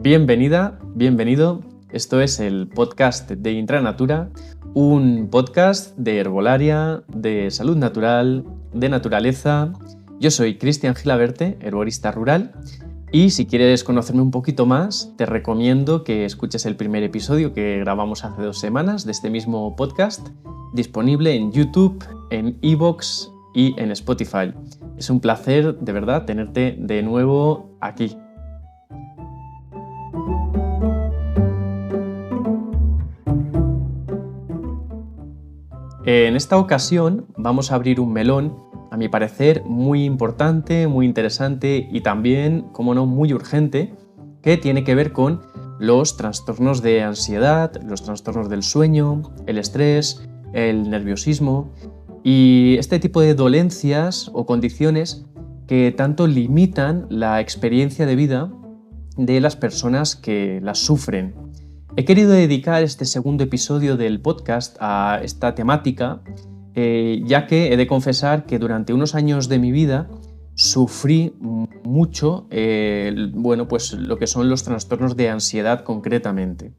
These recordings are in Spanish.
Bienvenida, bienvenido. Esto es el podcast de Intranatura, un podcast de herbolaria, de salud natural, de naturaleza. Yo soy Cristian Gilaberte, herborista rural, y si quieres conocerme un poquito más, te recomiendo que escuches el primer episodio que grabamos hace 2 semanas de este mismo podcast, disponible en YouTube, en iVoox y en Spotify. Es un placer, de verdad, tenerte de nuevo aquí. En esta ocasión vamos a abrir un melón, a mi parecer, muy importante, muy interesante y también, como no, muy urgente, que tiene que ver con los trastornos de ansiedad, los trastornos del sueño, el estrés, el nerviosismo y este tipo de dolencias o condiciones que tanto limitan la experiencia de vida de las personas que las sufren. He querido dedicar este segundo episodio del podcast a esta temática, ya que he de confesar que durante unos años de mi vida sufrí mucho pues lo que son los trastornos de ansiedad concretamente.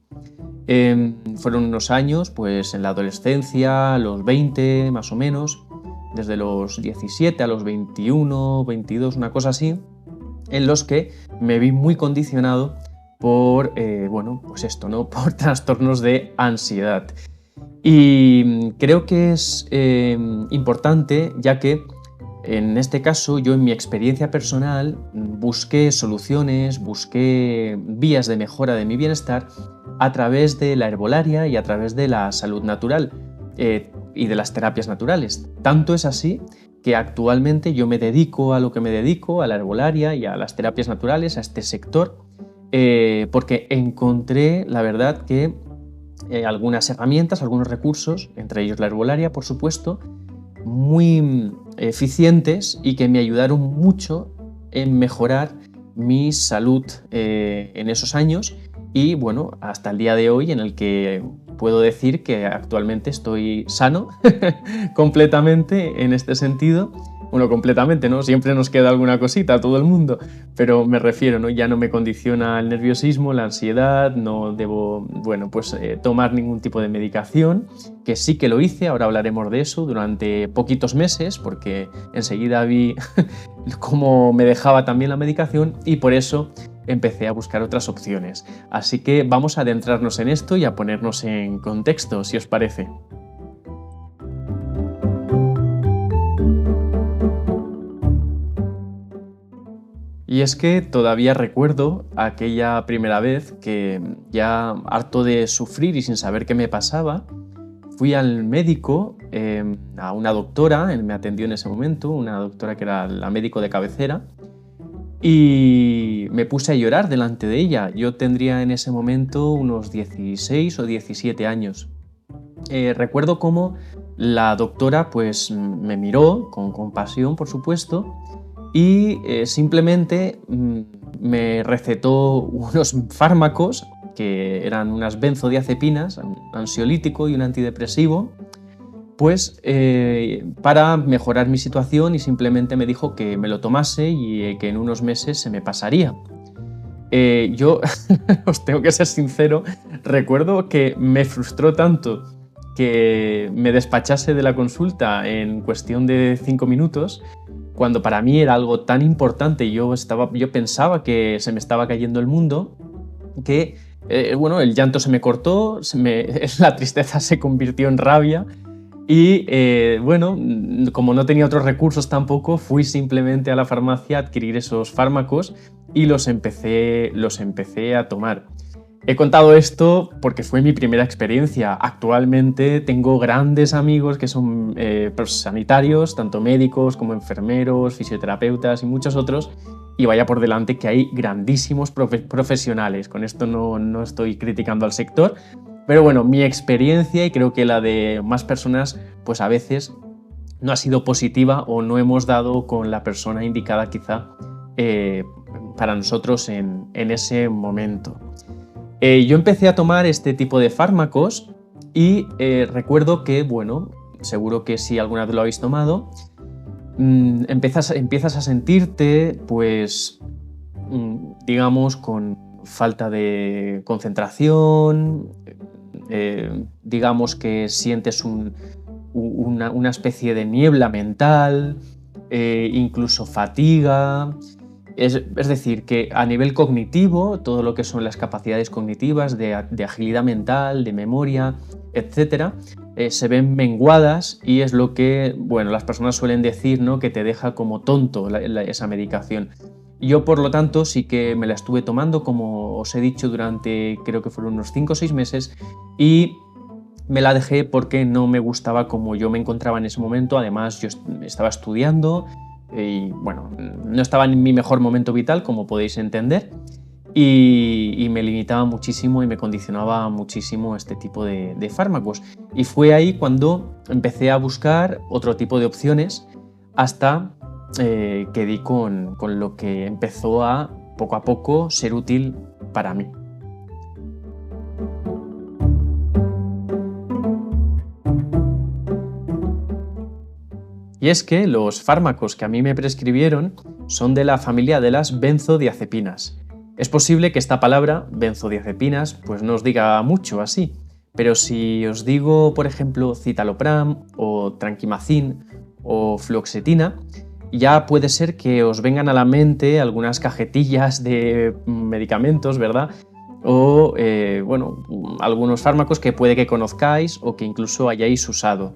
Fueron unos años pues, en la adolescencia, los 20 más o menos, desde los 17 a los 21, 22, una cosa así, en los que me vi muy condicionado por, por trastornos de ansiedad. Y creo que es importante, ya que en este caso yo en mi experiencia personal busqué soluciones, busqué vías de mejora de mi bienestar a través de la herbolaria y a través de la salud natural y de las terapias naturales. Tanto es así que actualmente yo me dedico a lo que me dedico, a la herbolaria y a las terapias naturales, a este sector, porque encontré, la verdad, que algunas herramientas, algunos recursos, entre ellos la herbolaria, por supuesto, muy eficientes y que me ayudaron mucho en mejorar mi salud en esos años y, bueno, hasta el día de hoy, en el que puedo decir que actualmente estoy sano completamente en este sentido. Bueno, completamente, ¿no? Siempre nos queda alguna cosita a todo el mundo, pero me refiero, ¿no? Ya no me condiciona el nerviosismo, la ansiedad, no debo, tomar ningún tipo de medicación, que sí que lo hice, ahora hablaremos de eso, durante poquitos meses, porque enseguida vi cómo me dejaba también la medicación y por eso empecé a buscar otras opciones. Así que vamos a adentrarnos en esto y a ponernos en contexto, si os parece. Y es que todavía recuerdo aquella primera vez que, ya harto de sufrir y sin saber qué me pasaba, fui al médico, a una doctora, me atendió en ese momento, una doctora que era la médico de cabecera, y me puse a llorar delante de ella. Yo tendría en ese momento unos 16 o 17 años. Recuerdo cómo la doctora pues, me miró con compasión, por supuesto, y simplemente me recetó unos fármacos que eran unas benzodiazepinas, un ansiolítico y un antidepresivo, pues para mejorar mi situación, y simplemente me dijo que me lo tomase y que en unos meses se me pasaría. Yo, os tengo que ser sincero, recuerdo que me frustró tanto que me despachase de la consulta en cuestión de 5 minutos, cuando para mí era algo tan importante. Yo pensaba que se me estaba cayendo el mundo, que el llanto se me cortó, la tristeza se convirtió en rabia y como no tenía otros recursos tampoco, fui simplemente a la farmacia a adquirir esos fármacos y los empecé a tomar. He contado esto porque fue mi primera experiencia. Actualmente tengo grandes amigos que son sanitarios, tanto médicos como enfermeros, fisioterapeutas y muchos otros, y vaya por delante que hay grandísimos profesionales. Con esto no estoy criticando al sector, pero bueno, mi experiencia, y creo que la de más personas, pues a veces no ha sido positiva o no hemos dado con la persona indicada quizá para nosotros en ese momento. Yo empecé a tomar este tipo de fármacos y recuerdo que, seguro que si alguna vez lo habéis tomado, empiezas a sentirte, pues, digamos, con falta de concentración, digamos que sientes una especie de niebla mental, incluso fatiga. Es decir, que a nivel cognitivo, todo lo que son las capacidades cognitivas de agilidad mental, de memoria, etc., se ven menguadas y es lo que, bueno, las personas suelen decir, ¿no?, que te deja como tonto esa medicación. Yo, por lo tanto, sí que me la estuve tomando, como os he dicho, durante creo que fueron unos 5 o 6 meses y me la dejé porque no me gustaba como yo me encontraba en ese momento. Además, yo estaba estudiando y, bueno, no estaba en mi mejor momento vital, como podéis entender, y me limitaba muchísimo y me condicionaba muchísimo este tipo de fármacos. Y fue ahí cuando empecé a buscar otro tipo de opciones hasta que di con lo que empezó a, poco a poco, ser útil para mí. Y es que los fármacos que a mí me prescribieron son de la familia de las benzodiazepinas. Es posible que esta palabra, benzodiazepinas, pues no os diga mucho así, pero si os digo, por ejemplo, citalopram o tranquimacin o fluoxetina, ya puede ser que os vengan a la mente algunas cajetillas de medicamentos, ¿verdad? O, bueno, algunos fármacos que puede que conozcáis o que incluso hayáis usado.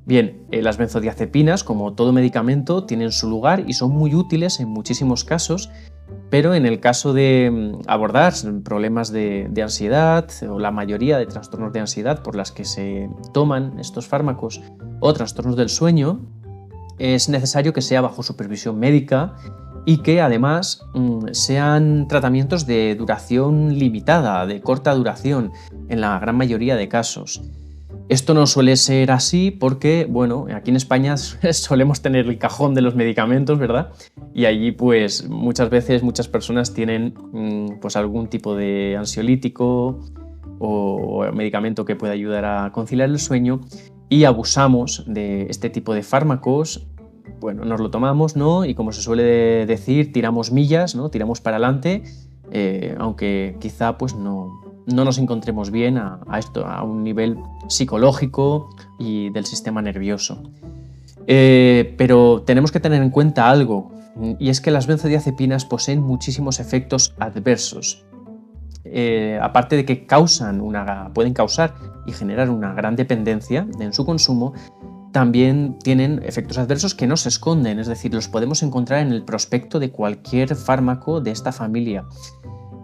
Bien, las benzodiazepinas, como todo medicamento, tienen su lugar y son muy útiles en muchísimos casos, pero en el caso de abordar problemas de ansiedad o la mayoría de trastornos de ansiedad por las que se toman estos fármacos o trastornos del sueño, es necesario que sea bajo supervisión médica y que además sean tratamientos de duración limitada, de corta duración, en la gran mayoría de casos. Esto no suele ser así porque, bueno, aquí en España solemos tener el cajón de los medicamentos, ¿verdad? Y allí, pues, muchas veces muchas personas tienen pues algún tipo de ansiolítico o medicamento que pueda ayudar a conciliar el sueño y abusamos de este tipo de fármacos. Bueno, nos lo tomamos, ¿no? Y como se suele decir, tiramos millas, ¿no? Tiramos para adelante, aunque quizá pues no nos encontremos bien a un nivel psicológico y del sistema nervioso. Pero tenemos que tener en cuenta algo, y es que las benzodiazepinas poseen muchísimos efectos adversos. Aparte de que pueden causar y generar una gran dependencia en su consumo, también tienen efectos adversos que no se esconden, es decir, los podemos encontrar en el prospecto de cualquier fármaco de esta familia.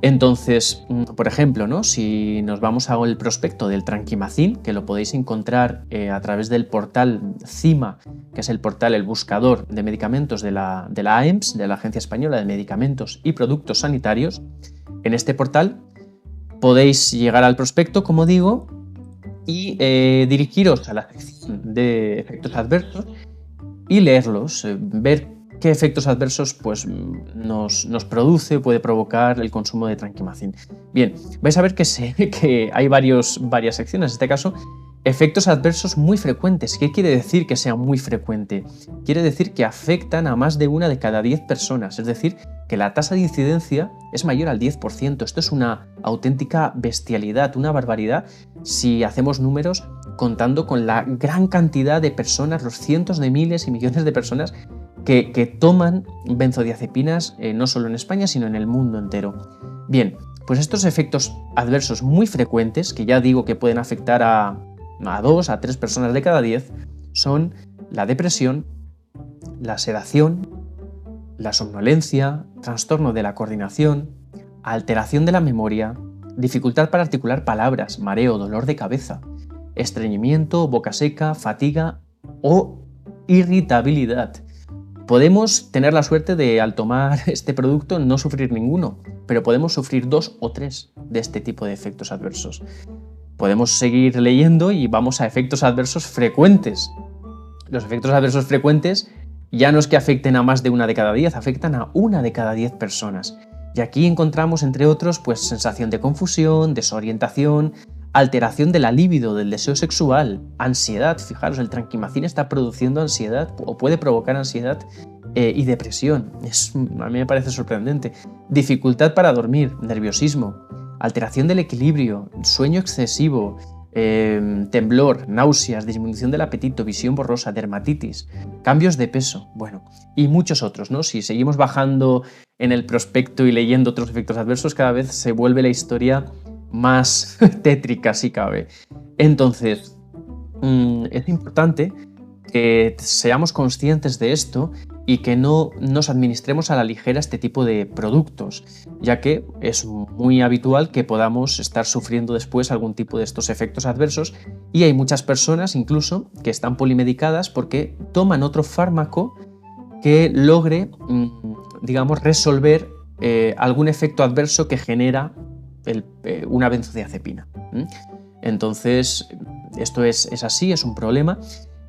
Entonces, por ejemplo, ¿no?, si nos vamos al prospecto del tranquimacin, que lo podéis encontrar a través del portal CIMA, que es el buscador de medicamentos de la AEMS, de la Agencia Española de Medicamentos y Productos Sanitarios, en este portal podéis llegar al prospecto, como digo, y dirigiros a la sección de efectos adversos y leerlos, ver qué efectos adversos pues, nos produce, puede provocar el consumo de tranquimacin. Bien, vais a ver que hay varias secciones. En este caso, efectos adversos muy frecuentes. ¿Qué quiere decir que sea muy frecuente? Quiere decir que afectan a más de 1 de cada 10 personas, es decir, que la tasa de incidencia es mayor al 10%. Esto es una auténtica bestialidad, una barbaridad, si hacemos números contando con la gran cantidad de personas, los cientos de miles y millones de personas que toman benzodiazepinas no solo en España, sino en el mundo entero. Bien, pues estos efectos adversos muy frecuentes, que ya digo que pueden afectar a 2 a 3 personas de cada 10, son la depresión, la sedación, la somnolencia, trastorno de la coordinación, alteración de la memoria, dificultad para articular palabras, mareo, dolor de cabeza, estreñimiento, boca seca, fatiga o irritabilidad. Podemos tener la suerte de, al tomar este producto, no sufrir ninguno, pero podemos sufrir 2 o 3 de este tipo de efectos adversos. Podemos seguir leyendo y vamos a efectos adversos frecuentes. Los efectos adversos frecuentes ya no es que afecten a más de 1 de cada 10, afectan a 1 de cada 10 personas. Y aquí encontramos, entre otros, pues sensación de confusión, desorientación, alteración de la libido, del deseo sexual, ansiedad. Fijaros, el tranquimacin está produciendo ansiedad o puede provocar ansiedad y depresión. A mí me parece sorprendente. Dificultad para dormir, nerviosismo, alteración del equilibrio, sueño excesivo, temblor, náuseas, disminución del apetito, visión borrosa, dermatitis, cambios de peso, bueno, y muchos otros, ¿no? Si seguimos bajando en el prospecto y leyendo otros efectos adversos, cada vez se vuelve la historia más tétrica, si cabe. Entonces, es importante que seamos conscientes de esto y que no nos administremos a la ligera este tipo de productos, ya que es muy habitual que podamos estar sufriendo después algún tipo de estos efectos adversos, y hay muchas personas incluso que están polimedicadas porque toman otro fármaco que logre, digamos, resolver algún efecto adverso que genera una benzodiazepina. Entonces, esto es así, es un problema.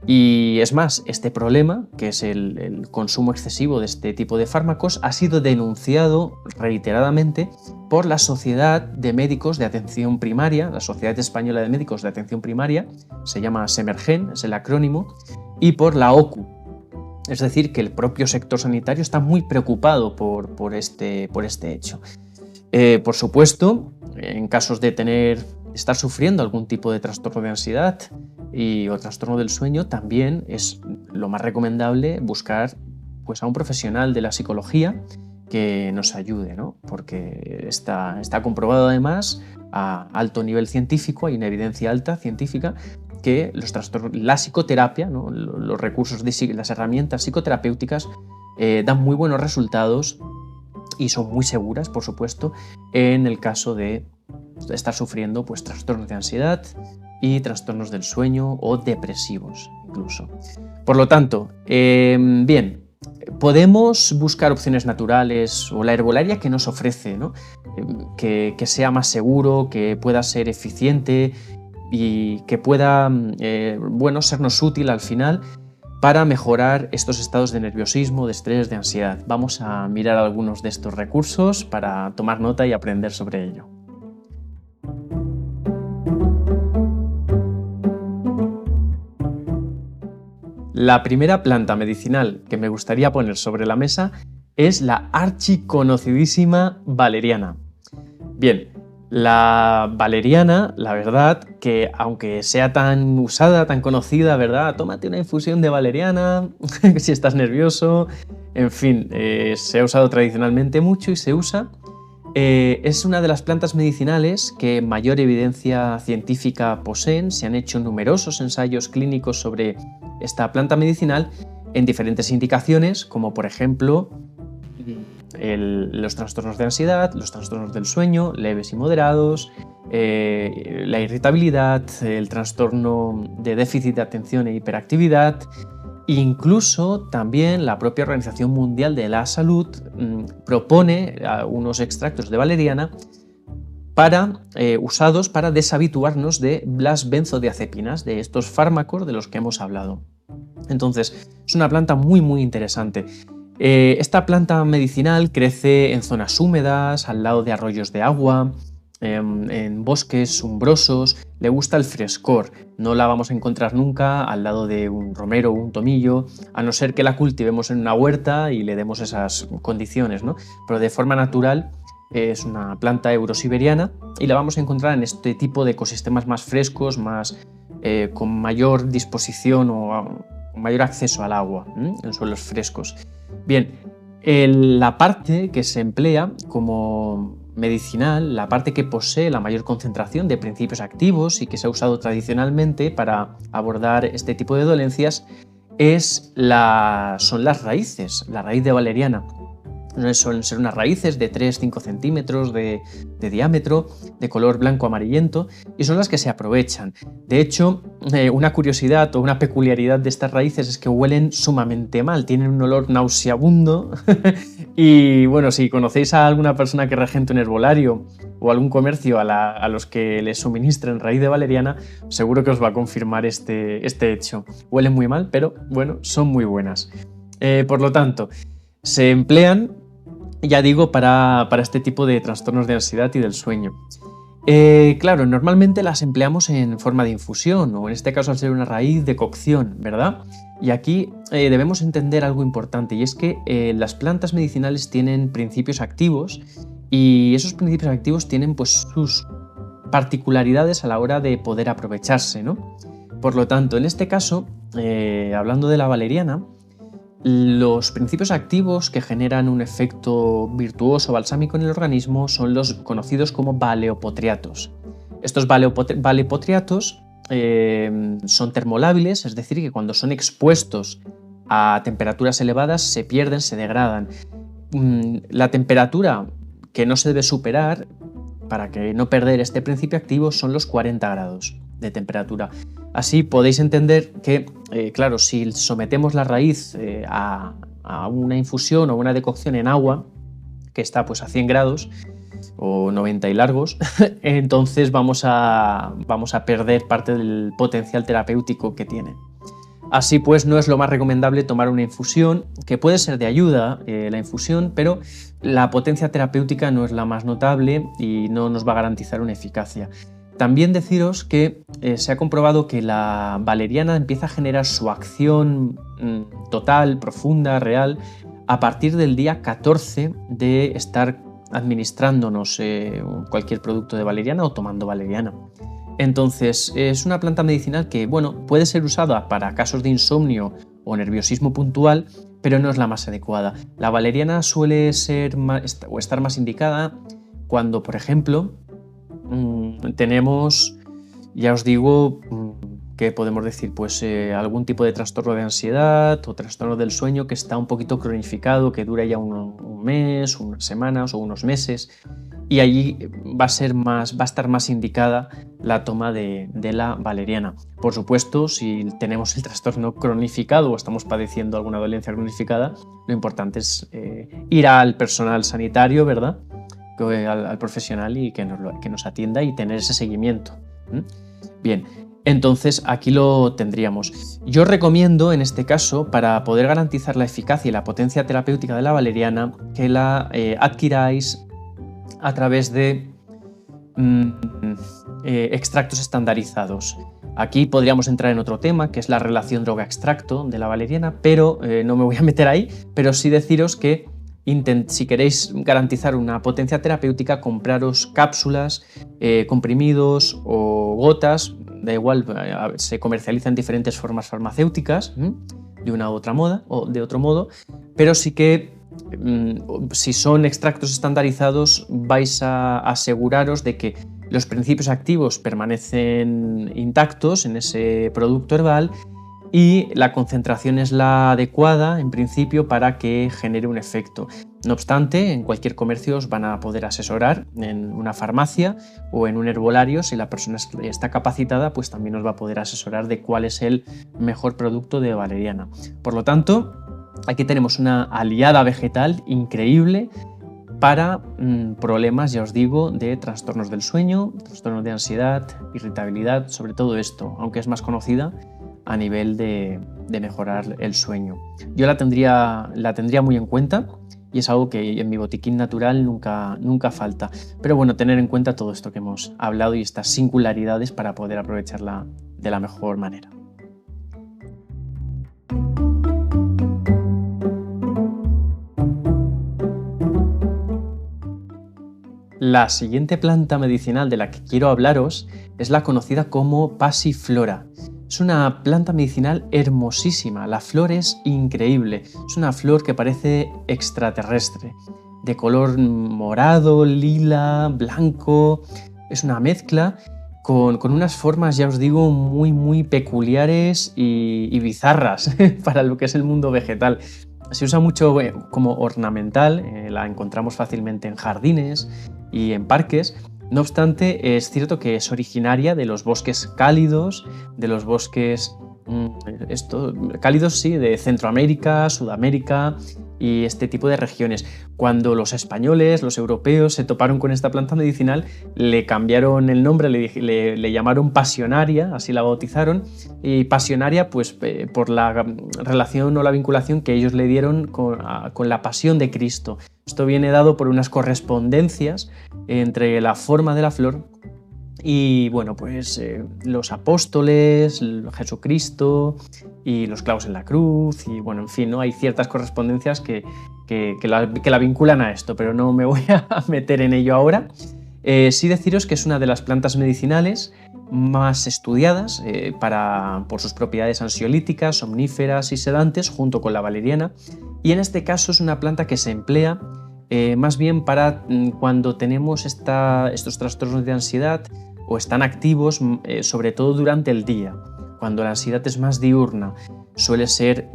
Y es más, este problema, que es el consumo excesivo de este tipo de fármacos, ha sido denunciado reiteradamente por la Sociedad de Médicos de Atención Primaria, la Sociedad Española de Médicos de Atención Primaria, se llama SEMERGEN, es el acrónimo, y por la OCU. Es decir, que el propio sector sanitario está muy preocupado por este hecho. Por supuesto, en casos de estar sufriendo algún tipo de trastorno de ansiedad o trastorno del sueño, también es lo más recomendable buscar pues, a un profesional de la psicología que nos ayude, ¿no? Porque está comprobado además a alto nivel científico, hay una evidencia alta científica, que la psicoterapia, ¿no? Los recursos, las herramientas psicoterapéuticas dan muy buenos resultados y son muy seguras, por supuesto, en el caso de estar sufriendo pues, trastornos de ansiedad y trastornos del sueño o depresivos incluso. Por lo tanto, bien, podemos buscar opciones naturales o la herbolaria que nos ofrece, ¿no? Que sea más seguro, que pueda ser eficiente y que pueda sernos útil al final para mejorar estos estados de nerviosismo, de estrés, de ansiedad. Vamos a mirar algunos de estos recursos para tomar nota y aprender sobre ello. La primera planta medicinal que me gustaría poner sobre la mesa es la archiconocidísima valeriana. Bien, la valeriana, la verdad, que aunque sea tan usada, tan conocida, ¿verdad? Tómate una infusión de valeriana si estás nervioso, en fin, se ha usado tradicionalmente mucho y se usa. Es una de las plantas medicinales que mayor evidencia científica poseen. Se han hecho numerosos ensayos clínicos sobre esta planta medicinal en diferentes indicaciones, como por ejemplo los trastornos de ansiedad, los trastornos del sueño, leves y moderados, la irritabilidad, el trastorno de déficit de atención e hiperactividad. Incluso también la propia Organización Mundial de la Salud propone unos extractos de valeriana usados para deshabituarnos de las benzodiazepinas, de estos fármacos de los que hemos hablado. Entonces, es una planta muy muy interesante. Esta planta medicinal crece en zonas húmedas, al lado de arroyos de agua, en bosques umbrosos, le gusta el frescor, no la vamos a encontrar nunca al lado de un romero o un tomillo, a no ser que la cultivemos en una huerta y le demos esas condiciones, ¿no? Pero de forma natural es una planta eurosiberiana y la vamos a encontrar en este tipo de ecosistemas más frescos, con mayor disposición o mayor acceso al agua, en suelos frescos. Bien, la parte que se emplea como medicinal, la parte que posee la mayor concentración de principios activos y que se ha usado tradicionalmente para abordar este tipo de dolencias son las raíces, la raíz de valeriana. Suelen ser unas raíces de 3-5 centímetros de diámetro, de color blanco amarillento, y son las que se aprovechan. De hecho, una curiosidad o una peculiaridad de estas raíces es que huelen sumamente mal, tienen un olor nauseabundo y bueno, si conocéis a alguna persona que regente un herbolario o algún comercio a los que les suministren raíz de valeriana, seguro que os va a confirmar este hecho. Huelen muy mal, pero bueno, son muy buenas. Por lo tanto, se emplean, ya digo, para este tipo de trastornos de ansiedad y del sueño. Claro, normalmente las empleamos en forma de infusión o en este caso al ser una raíz de cocción, ¿verdad? Y aquí debemos entender algo importante y es que las plantas medicinales tienen principios activos y esos principios activos tienen pues sus particularidades a la hora de poder aprovecharse, ¿no? Por lo tanto, en este caso, hablando de la valeriana, los principios activos que generan un efecto virtuoso balsámico en el organismo son los conocidos como valeopotriatos. Estos valeopotriatos son termolábiles, es decir, que cuando son expuestos a temperaturas elevadas se pierden, se degradan. La temperatura que no se debe superar para que no perder este principio activo son los 40 grados de temperatura. Así podéis entender que, claro, si sometemos la raíz a una infusión o una decocción en agua, que está pues a 100 grados o 90 y largos, entonces vamos a perder parte del potencial terapéutico que tiene. Así pues, no es lo más recomendable tomar una infusión, que puede ser de ayuda la infusión, pero la potencia terapéutica no es la más notable y no nos va a garantizar una eficacia. También deciros que se ha comprobado que la valeriana empieza a generar su acción total, profunda, real, a partir del día 14 de estar administrándonos cualquier producto de valeriana o tomando valeriana. Entonces, es una planta medicinal que, bueno, puede ser usada para casos de insomnio o nerviosismo puntual, pero no es la más adecuada. La valeriana suele ser o estar más indicada cuando, por ejemplo, tenemos, ya os digo, ¿qué podemos decir? Pues algún tipo de trastorno de ansiedad o trastorno del sueño que está un poquito cronificado, que dura ya un mes, unas semanas o unos meses, y allí va a estar más indicada la toma de la valeriana. Por supuesto, si tenemos el trastorno cronificado o estamos padeciendo alguna dolencia cronificada, lo importante es ir al personal sanitario, ¿verdad? Al profesional y que nos atienda y tener ese seguimiento. Bien, entonces aquí lo tendríamos. Yo recomiendo en este caso, para poder garantizar la eficacia y la potencia terapéutica de la valeriana, que la adquiráis a través de extractos estandarizados. Aquí podríamos entrar en otro tema, que es la relación droga-extracto de la valeriana, pero no me voy a meter ahí, pero sí deciros que si queréis garantizar una potencia terapéutica, compraros cápsulas, comprimidos o gotas, da igual, se comercializan diferentes formas farmacéuticas, de una u otra moda o de otro modo, pero sí que si son extractos estandarizados vais a aseguraros de que los principios activos permanecen intactos en ese producto herbal y la concentración es la adecuada en principio para que genere un efecto. No obstante, en cualquier comercio os van a poder asesorar en una farmacia o en un herbolario. Si la persona está capacitada, pues también os va a poder asesorar de cuál es el mejor producto de valeriana. Por lo tanto, aquí tenemos una aliada vegetal increíble para problemas, ya os digo, de trastornos del sueño, trastornos de ansiedad, irritabilidad, sobre todo esto, aunque es más conocida a nivel de mejorar el sueño. Yo la tendría muy en cuenta y es algo que en mi botiquín natural nunca falta. Pero bueno, tener en cuenta todo esto que hemos hablado y estas singularidades para poder aprovecharla de la mejor manera. La siguiente planta medicinal de la que quiero hablaros es la conocida como Passiflora. Es una planta medicinal hermosísima, la flor es increíble, es una flor que parece extraterrestre, de color morado, lila, blanco, es una mezcla con unas formas, ya os digo, muy peculiares y bizarras para lo que es el mundo vegetal. Se usa mucho como ornamental, la encontramos fácilmente en jardines y en parques. No obstante, es cierto que es originaria de los bosques cálidos, de los bosques cálidos, sí, de Centroamérica, Sudamérica y este tipo de regiones. Cuando los españoles, los europeos, se toparon con esta planta medicinal, le cambiaron el nombre, le llamaron pasionaria, así la bautizaron, y pasionaria pues por la relación o la vinculación que ellos le dieron con la pasión de Cristo. Esto viene dado por unas correspondencias entre la forma de la flor Y bueno, pues los apóstoles, Jesucristo y los clavos en la cruz y bueno, en fin, ¿no? Hay ciertas correspondencias que la vinculan a esto, pero no me voy a meter en ello ahora. Sí deciros que es una de las plantas medicinales más estudiadas por sus propiedades ansiolíticas, somníferas y sedantes, junto con la valeriana, y en este caso es una planta que se emplea más bien para cuando tenemos estos trastornos de ansiedad o están activos, sobre todo durante el día, cuando la ansiedad es más diurna. Suele ser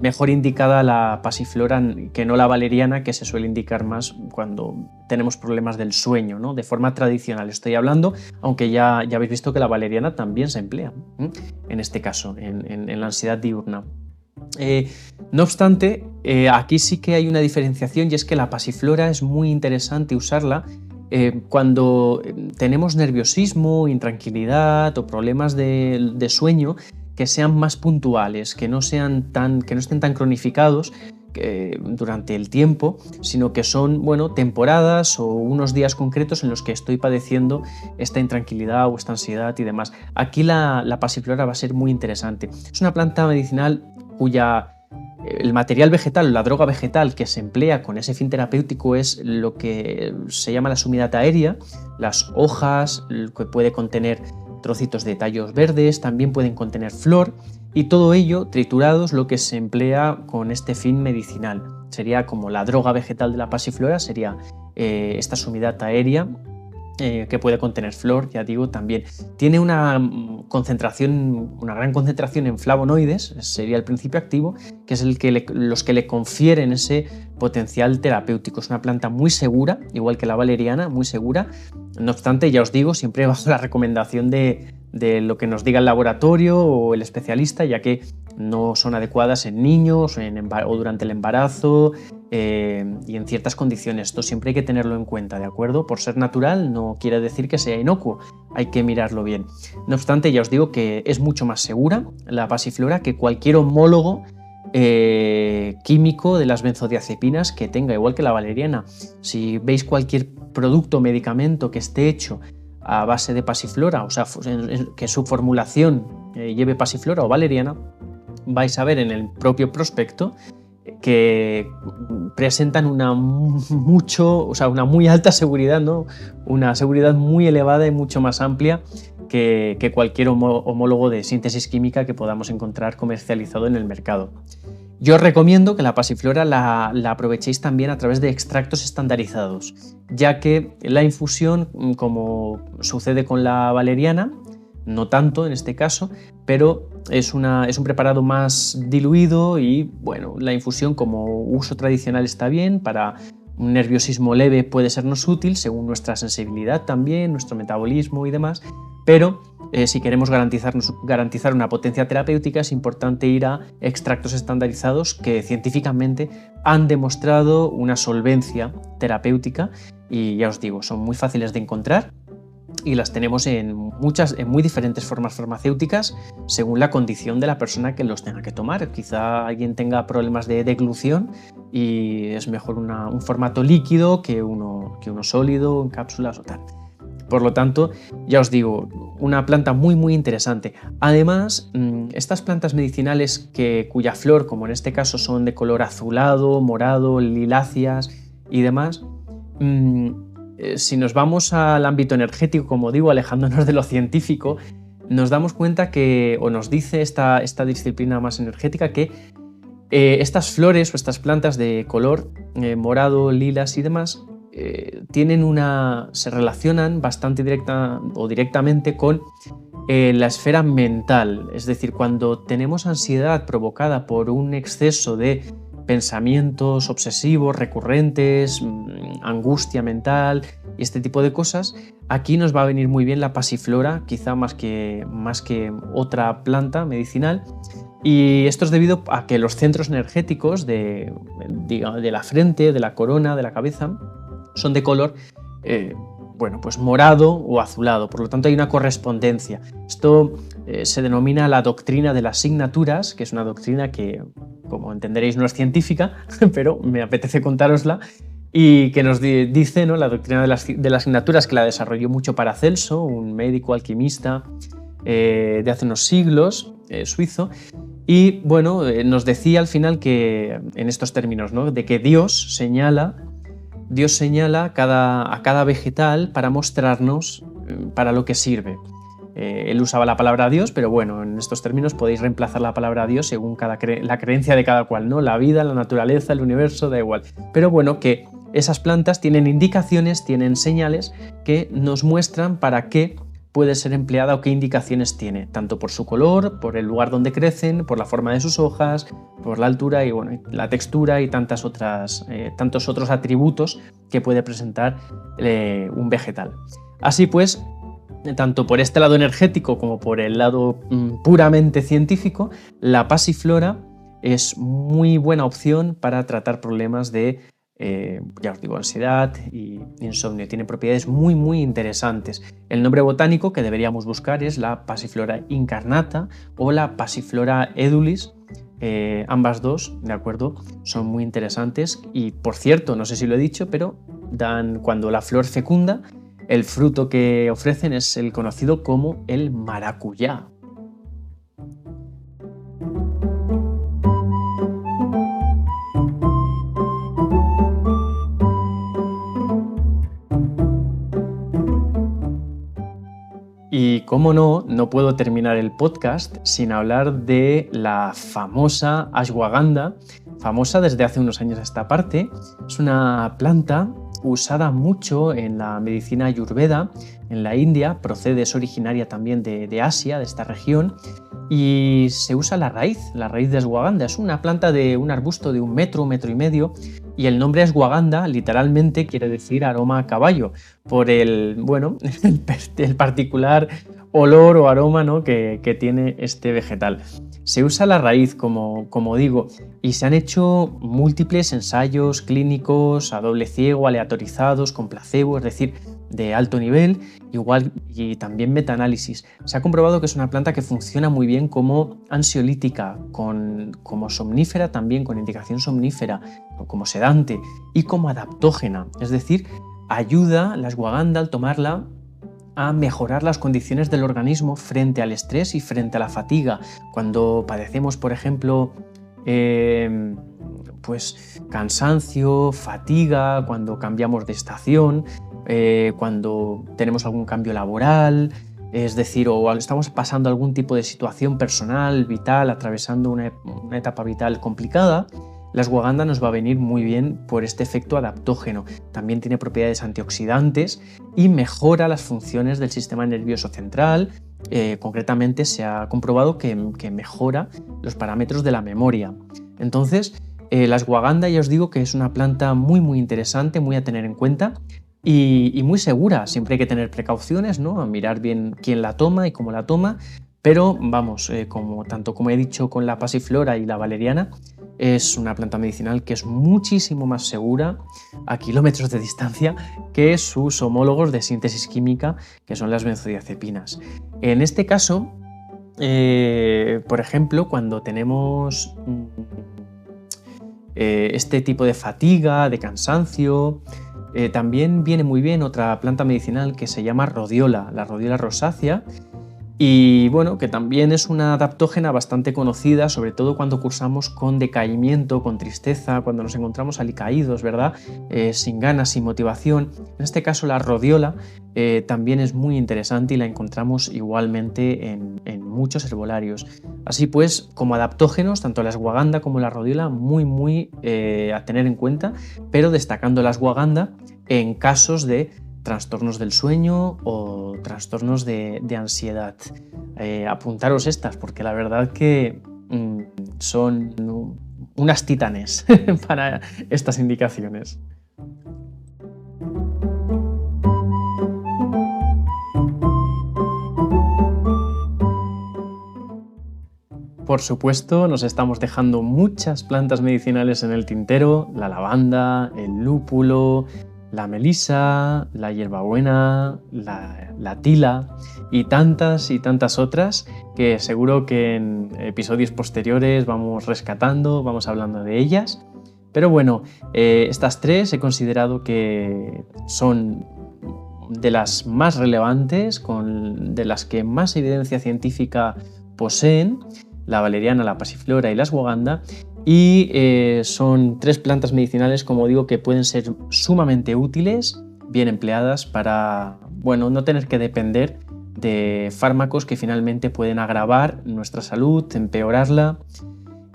mejor indicada la pasiflora que no la valeriana, que se suele indicar más cuando tenemos problemas del sueño, ¿no? De forma tradicional estoy hablando, aunque ya habéis visto que la valeriana también se emplea, en este caso, en la ansiedad diurna. No obstante, aquí sí que hay una diferenciación, y es que la pasiflora es muy interesante usarla cuando tenemos nerviosismo, intranquilidad o problemas de sueño que sean más puntuales, que no estén tan cronificados durante el tiempo, sino que son, bueno, temporadas o unos días concretos en los que estoy padeciendo esta intranquilidad o esta ansiedad y demás. Aquí la pasiflora va a ser muy interesante. Es una planta medicinal el material vegetal, la droga vegetal que se emplea con ese fin terapéutico es lo que se llama la sumidata aérea, las hojas, que puede contener trocitos de tallos verdes, también pueden contener flor, y todo ello triturados, lo que se emplea con este fin medicinal. Sería como la droga vegetal de la pasiflora, sería esta sumidata aérea, que puede contener flor, ya digo, también. Tiene una gran concentración en flavonoides, sería el principio activo, que es los que le confieren ese potencial terapéutico. Es una planta muy segura, igual que la valeriana, muy segura. No obstante, ya os digo, siempre bajo la recomendación de lo que nos diga el laboratorio o el especialista, ya que no son adecuadas en niños o durante el embarazo, y en ciertas condiciones. Esto siempre hay que tenerlo en cuenta, ¿de acuerdo? Por ser natural no quiere decir que sea inocuo, hay que mirarlo bien. No obstante, ya os digo que es mucho más segura la pasiflora que cualquier homólogo químico de las benzodiazepinas que tenga, igual que la valeriana. Si veis cualquier producto o medicamento que esté hecho a base de pasiflora, o sea, que su formulación lleve pasiflora o valeriana, vais a ver en el propio prospecto que presentan una muy alta seguridad, ¿no? Una seguridad muy elevada y mucho más amplia que cualquier homólogo de síntesis química que podamos encontrar comercializado en el mercado. Yo os recomiendo que la pasiflora la aprovechéis también a través de extractos estandarizados, ya que la infusión, como sucede con la valeriana, no tanto en este caso, pero es un preparado más diluido y bueno, la infusión como uso tradicional está bien, para un nerviosismo leve puede sernos útil según nuestra sensibilidad también, nuestro metabolismo y demás, pero si queremos garantizar una potencia terapéutica es importante ir a extractos estandarizados que científicamente han demostrado una solvencia terapéutica y ya os digo, son muy fáciles de encontrar y las tenemos en muy diferentes formas farmacéuticas según la condición de la persona que los tenga que tomar. Quizá alguien tenga problemas de deglución y es mejor un formato líquido que uno sólido, en cápsulas o tal. Por lo tanto, ya os digo, una planta muy interesante. Además, estas plantas medicinales cuya flor, como en este caso, son de color azulado, morado, liláceas y demás, si nos vamos al ámbito energético, como digo, alejándonos de lo científico, nos damos cuenta o nos dice esta disciplina más energética que estas flores o estas plantas de color morado, lilas y demás se relacionan bastante directamente con la esfera mental. Es decir, cuando tenemos ansiedad provocada por un exceso de pensamientos obsesivos, recurrentes, angustia mental y este tipo de cosas, aquí nos va a venir muy bien la pasiflora, quizá más que otra planta medicinal. Y esto es debido a que los centros energéticos de la frente, de la corona, de la cabeza, son de color pues morado o azulado, por lo tanto hay una correspondencia. Esto se denomina la doctrina de las signaturas, que es una doctrina que, como entenderéis, no es científica, pero me apetece contárosla, y que nos dice, ¿no?, la doctrina de las asignaturas, que la desarrolló mucho Paracelso, un médico alquimista de hace unos siglos, suizo. Y bueno, nos decía al final que, en estos términos, ¿no?, de que Dios señala a cada vegetal para mostrarnos para lo que sirve. Él usaba la palabra Dios, pero bueno, en estos términos podéis reemplazar la palabra Dios según la creencia de cada cual, ¿no? La vida, la naturaleza, el universo, da igual. Pero bueno, que esas plantas tienen indicaciones, tienen señales que nos muestran para qué puede ser empleada o qué indicaciones tiene, tanto por su color, por el lugar donde crecen, por la forma de sus hojas, por la altura y bueno, la textura y tantos otros atributos que puede presentar un vegetal. Así pues, tanto por este lado energético como por el lado puramente científico, la pasiflora es muy buena opción para tratar problemas de, ya os digo, ansiedad y insomnio. Tiene propiedades muy, muy interesantes. El nombre botánico que deberíamos buscar es la Passiflora incarnata o la Passiflora edulis. Ambas dos, ¿de acuerdo?, son muy interesantes y, por cierto, no sé si lo he dicho, pero cuando la flor fecunda, el fruto que ofrecen es el conocido como el maracuyá. Y cómo no puedo terminar el podcast sin hablar de la famosa ashwagandha, famosa desde hace unos años a esta parte. Es una planta usada mucho en la medicina ayurveda en la India, es originaria también de Asia, de esta región, y se usa la raíz de ashwagandha. Es una planta de un arbusto de 1 metro, 1,5 metros, y el nombre ashwagandha literalmente quiere decir aroma a caballo, por el particular olor o aroma, ¿no?, que tiene este vegetal. Se usa la raíz, como digo, y se han hecho múltiples ensayos clínicos a doble ciego, aleatorizados, con placebo, es decir, de alto nivel, y también metaanálisis. Se ha comprobado que es una planta que funciona muy bien como ansiolítica, como somnífera también, con indicación somnífera, o como sedante, y como adaptógena, es decir, ayuda la ashwagandha al tomarla a mejorar las condiciones del organismo frente al estrés y frente a la fatiga. Cuando padecemos, por ejemplo, pues cansancio, fatiga, cuando cambiamos de estación, cuando tenemos algún cambio laboral, es decir, o estamos pasando algún tipo de situación personal, vital, atravesando una etapa vital complicada, la ashwagandha nos va a venir muy bien por este efecto adaptógeno. También tiene propiedades antioxidantes y mejora las funciones del sistema nervioso central. Concretamente se ha comprobado que mejora los parámetros de la memoria. Entonces, la ashwagandha, ya os digo que es una planta muy, muy interesante, muy a tener en cuenta y muy segura. Siempre hay que tener precauciones, ¿no?, a mirar bien quién la toma y cómo la toma. Pero vamos, tanto como he dicho con la pasiflora y la valeriana, es una planta medicinal que es muchísimo más segura a kilómetros de distancia que sus homólogos de síntesis química, que son las benzodiazepinas. En este caso, por ejemplo, cuando tenemos este tipo de fatiga, de cansancio, también viene muy bien otra planta medicinal que se llama rodiola, la rodiola rosácea, y bueno, que también es una adaptógena bastante conocida, sobre todo cuando cursamos con decaimiento, con tristeza, cuando nos encontramos alicaídos, ¿verdad?, sin ganas, sin motivación. En este caso la rodiola también es muy interesante y la encontramos igualmente en muchos herbolarios. Así pues, como adaptógenos, tanto la ashwagandha como la rodiola muy a tener en cuenta, pero destacando la ashwagandha en casos de trastornos del sueño o trastornos de ansiedad. Apuntaros estas, porque la verdad que son unas titanes para estas indicaciones. Por supuesto, nos estamos dejando muchas plantas medicinales en el tintero: la lavanda, el lúpulo, la melisa, la hierbabuena, la tila y tantas otras que seguro que en episodios posteriores vamos rescatando, vamos hablando de ellas. Pero bueno, estas tres he considerado que son de las más relevantes, de las que más evidencia científica poseen, la valeriana, la pasiflora y la ashwagandha, y son tres plantas medicinales, como digo, que pueden ser sumamente útiles, bien empleadas para, bueno, no tener que depender de fármacos que finalmente pueden agravar nuestra salud, empeorarla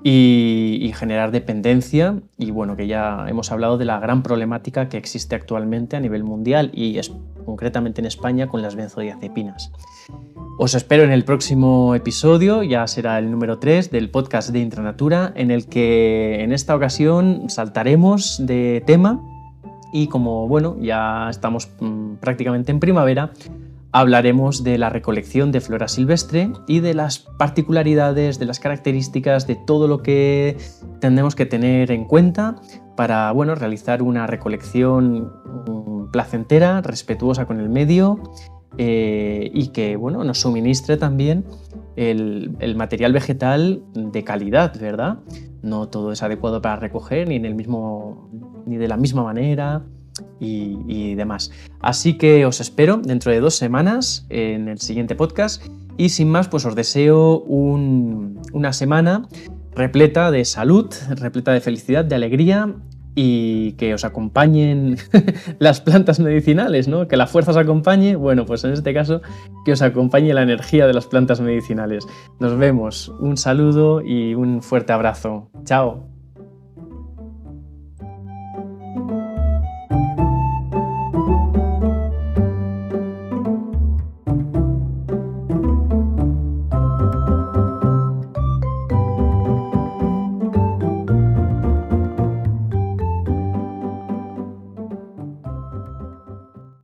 y generar dependencia. Y bueno, que ya hemos hablado de la gran problemática que existe actualmente a nivel mundial y concretamente en España con las benzodiazepinas. Os espero en el próximo episodio, ya será el número 3 del podcast de Intranatura, en el que en esta ocasión saltaremos de tema y como bueno, ya estamos prácticamente en primavera, hablaremos de la recolección de flora silvestre y de las particularidades, de las características, de todo lo que tendremos que tener en cuenta para bueno, realizar una recolección placentera, respetuosa con el medio y que bueno, nos suministre también el material vegetal de calidad, ¿verdad? No todo es adecuado para recoger ni de la misma manera y demás. Así que os espero dentro de 2 semanas en el siguiente podcast y sin más pues os deseo una semana repleta de salud, repleta de felicidad, de alegría y que os acompañen las plantas medicinales, ¿no? Que la fuerza os acompañe, bueno, pues en este caso que os acompañe la energía de las plantas medicinales. Nos vemos, un saludo y un fuerte abrazo. ¡Chao!